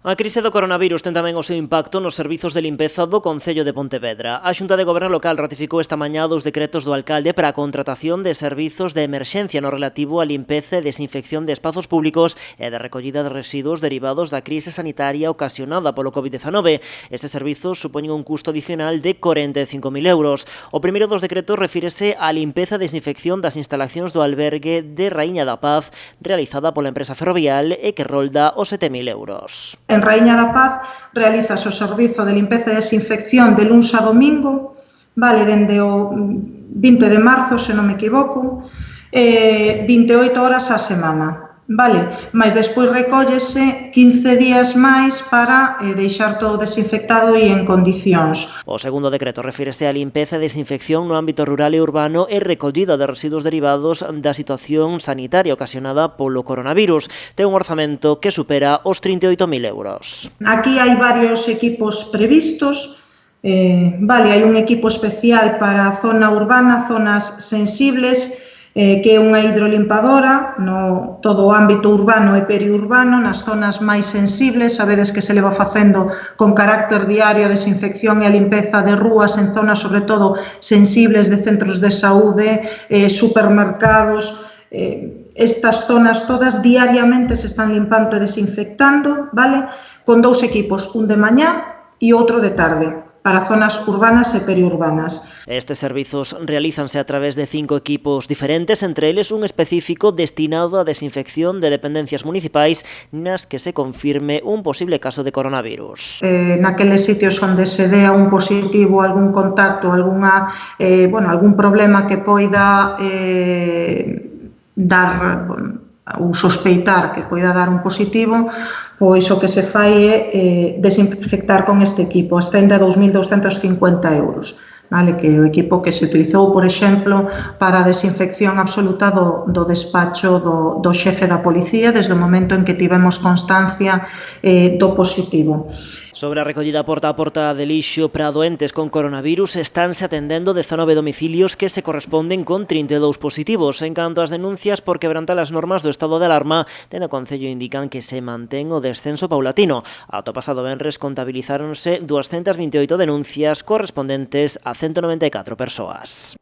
A crise do coronavirus ten tamén o seu impacto nos servizos de limpeza do Concello de Pontevedra. A Xunta de Goberno local ratificou esta mañá dos decretos do alcalde para a contratación de servizos de emerxencia no relativo a limpeza e desinfección de espazos públicos e de recollida de residuos derivados da crise sanitaria ocasionada polo COVID-19. Estes servizos supoñen un custo adicional de 45.000 euros. O primeiro dos decretos refírese á limpeza e desinfección das instalacións do albergue de Raíña da Paz realizada pola empresa ferrovial e que rolda os 7.000 euros. En Raíña da Paz realizase o servizo de limpeza e desinfección de luns a domingo, vale, dende o 20 de marzo, se non me equivoco, 28 horas á semana, vale, mas despois recóllese 15 días máis para deixar todo desinfectado e en condicións. O segundo decreto refírese á limpeza e desinfección no ámbito rural e urbano e recollida de residuos derivados da situación sanitaria ocasionada polo coronavirus. Ten un orzamento que supera os 38.000 euros. Aquí hai varios equipos previstos. Hai un equipo especial para a zona urbana, zonas sensibles, que é unha hidrolimpadora no todo o ámbito urbano e periurbano, nas zonas máis sensibles. Sabedes que se leva facendo con carácter diario a desinfección e a limpeza de rúas en zonas sobre todo sensibles de centros de saúde, supermercados. Estas zonas todas diariamente se están limpando e desinfectando, vale? Con dous equipos, un de mañá e outro de tarde, para zonas urbanas e periurbanas. Estes servizos realízanse a través de 5 equipos diferentes, entre eles un específico destinado á desinfección de dependencias municipais nas que se confirme un posible caso de coronavirus. Naqueles sitios onde se dea un positivo, algún contacto, algún problema que poida dar ou sospeitar que poida dar un positivo, pois o que se fai é desinfectar con este equipo, hasta ainda 2.250 euros. Vale, que é o equipo que se utilizou, por exemplo, para a desinfección absoluta do despacho do xefe da policía desde o momento en que tivemos constancia do positivo. Sobre a recollida porta a porta de lixo para doentes con coronavirus, estánse atendendo 19 domicilios que se corresponden con 32 positivos. En canto ás denuncias por quebrantar as normas do estado de alarma, dende o Concello indican que se mantén o descenso paulatino. Ata o pasado venres contabilizáronse 228 denuncias correspondentes a 194 persoas.